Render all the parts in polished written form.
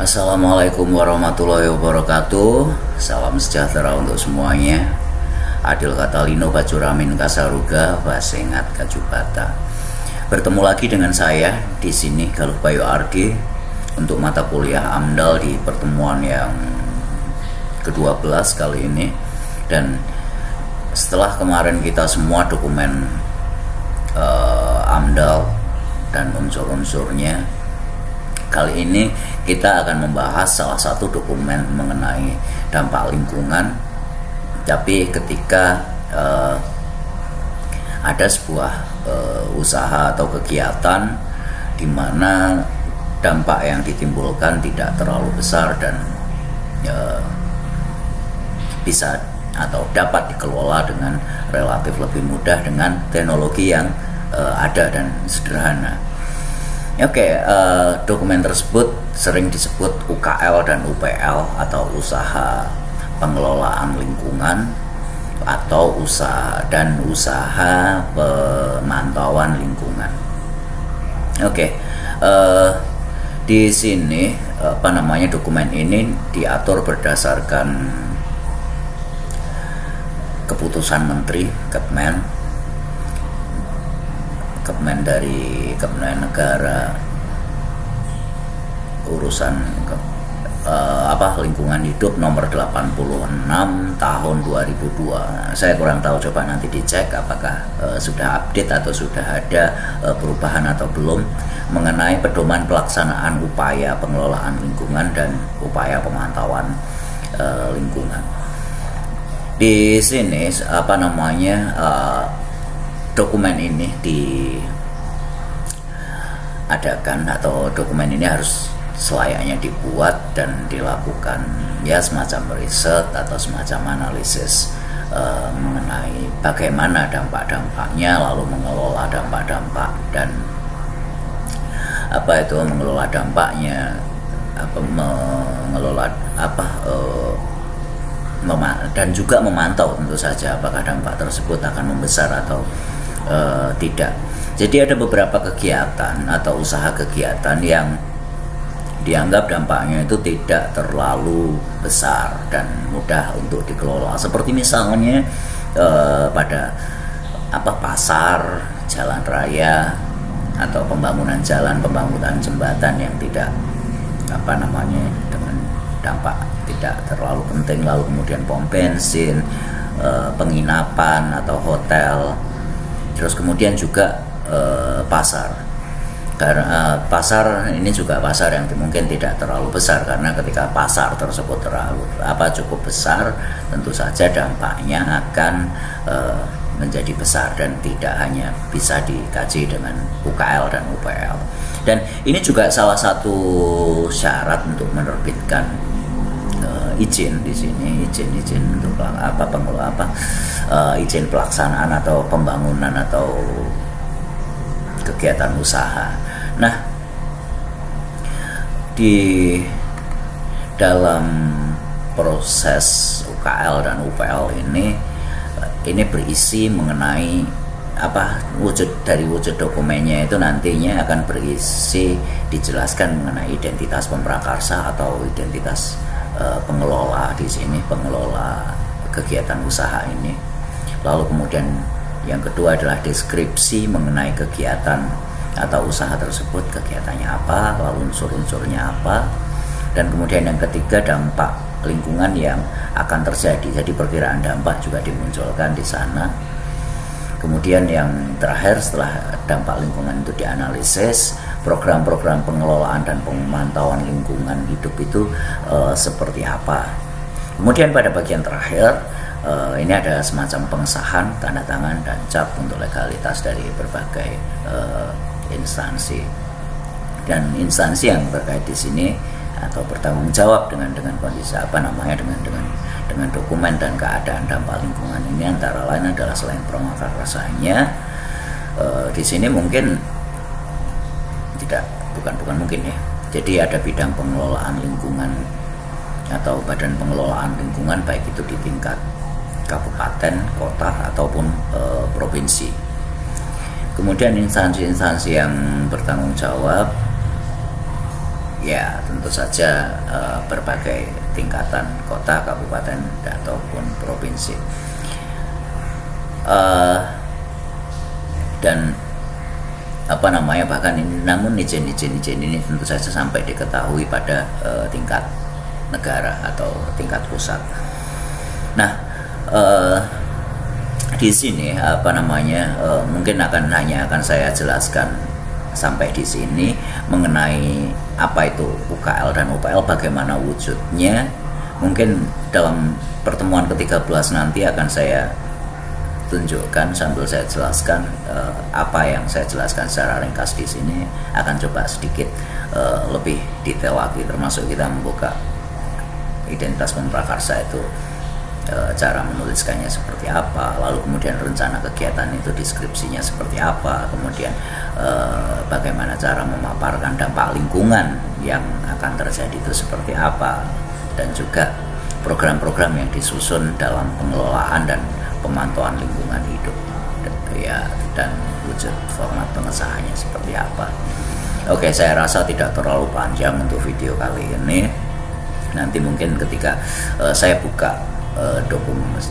Assalamualaikum warahmatullahi wabarakatuh. Salam sejahtera untuk semuanya. Adil Katalino Bacuramin Kasaruga Basengat Kajubata. Bertemu lagi dengan saya di sini Galuh Bayu Ardi untuk mata kuliah AMDAL di pertemuan yang ke-12 kali ini. Dan setelah kemarin kita semua dokumen AMDAL dan unsur-unsurnya, kali ini kita akan membahas salah satu dokumen mengenai dampak lingkungan. Tapi ketika ada sebuah usaha atau kegiatan di mana dampak yang ditimbulkan tidak terlalu besar dan bisa atau dapat dikelola dengan relatif lebih mudah dengan teknologi yang ada dan sederhana. Dokumen tersebut sering disebut UKL dan UPL atau usaha pengelolaan lingkungan atau usaha pemantauan lingkungan. Di sini dokumen ini diatur berdasarkan keputusan Menteri Kepmen dari Kementerian Negara urusan lingkungan hidup nomor 86 tahun 2002. Saya kurang tahu, coba nanti dicek apakah sudah update atau sudah ada perubahan atau belum mengenai pedoman pelaksanaan upaya pengelolaan lingkungan dan upaya pemantauan lingkungan. Di sini dokumen ini diadakan atau dokumen ini harus selayaknya dibuat dan dilakukan semacam riset atau semacam analisis mengenai bagaimana dampak-dampaknya, lalu mengelola dampak-dampak dan mengelola dampaknya, dan juga memantau tentu saja apakah dampak tersebut akan membesar atau tidak. Jadi ada beberapa kegiatan atau usaha kegiatan yang dianggap dampaknya itu tidak terlalu besar dan mudah untuk dikelola. Seperti misalnya pada pasar, jalan raya, atau pembangunan jalan, pembangunan jembatan yang tidak dengan dampak tidak terlalu penting, lalu kemudian pom bensin, penginapan atau hotel, terus kemudian juga pasar. Karena pasar ini juga pasar yang mungkin tidak terlalu besar, karena ketika pasar tersebut cukup besar, tentu saja dampaknya akan menjadi besar dan tidak hanya bisa dikaji dengan UKL dan UPL. Dan ini juga salah satu syarat untuk menerbitkan izin di sini, izin untuk izin pelaksanaan atau pembangunan atau kegiatan usaha. Nah, di dalam proses UKL dan UPL ini berisi mengenai wujud dokumennya itu nantinya akan berisi dijelaskan mengenai identitas pemprakarsa atau identitas pengelola di sini, pengelola kegiatan usaha ini. Lalu kemudian yang kedua adalah deskripsi mengenai kegiatan atau usaha tersebut, kegiatannya apa, lalu unsur-unsurnya apa. Dan kemudian yang ketiga dampak lingkungan yang akan terjadi. Jadi perkiraan dampak juga dimunculkan di sana. Kemudian yang terakhir setelah dampak lingkungan itu dianalisis, program-program pengelolaan dan pemantauan lingkungan hidup itu seperti apa. Kemudian pada bagian terakhir ini ada semacam pengesahan, tanda tangan dan cap untuk legalitas dari berbagai instansi. Dan instansi yang terkait di sini atau bertanggung jawab dengan kondisi dengan dokumen dan keadaan dampak lingkungan ini antara lain adalah selain pemrakarsanya, di sini mungkin bukan mungkin ya. Jadi ada bidang pengelolaan lingkungan atau badan pengelolaan lingkungan, baik itu di tingkat kabupaten, kota ataupun provinsi. Kemudian instansi-instansi yang bertanggung jawab ya tentu saja berbagai tingkatan kota, kabupaten ataupun provinsi. Dan bahkan ini, namun izin ini tentu saja sampai diketahui pada tingkat negara atau tingkat pusat. Nah, di sini mungkin hanya akan saya jelaskan sampai di sini mengenai apa itu UKL dan UPL, bagaimana wujudnya. Mungkin dalam pertemuan ke-13 nanti akan saya tunjukkan sambil saya jelaskan apa yang saya jelaskan secara ringkas di sini, akan coba sedikit lebih detail lagi, termasuk kita membuka identitas pemprakarsa itu, cara menuliskannya seperti apa, lalu kemudian rencana kegiatan itu deskripsinya seperti apa, kemudian bagaimana cara memaparkan dampak lingkungan yang akan terjadi itu seperti apa, dan juga program-program yang disusun dalam pengelolaan dan pemantauan lingkungan hidup, dan wujud format pengesahannya seperti apa. Oke, saya rasa tidak terlalu panjang untuk video kali ini. Nanti mungkin ketika saya buka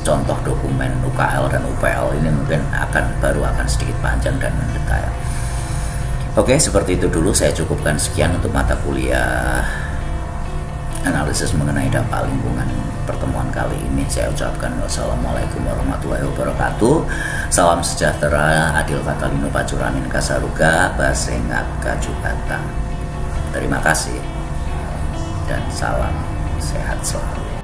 contoh dokumen UKL dan UPL ini mungkin baru akan sedikit panjang dan mendetail. Oke, seperti itu dulu, saya cukupkan sekian untuk mata kuliah analisis mengenai dampak lingkungan pertemuan kali ini. Saya ucapkan wassalamualaikum warahmatullahi wabarakatuh. Salam sejahtera, adil katalino pacuramin kasaruga, basengak kajubatan. Terima kasih dan salam sehat selalu.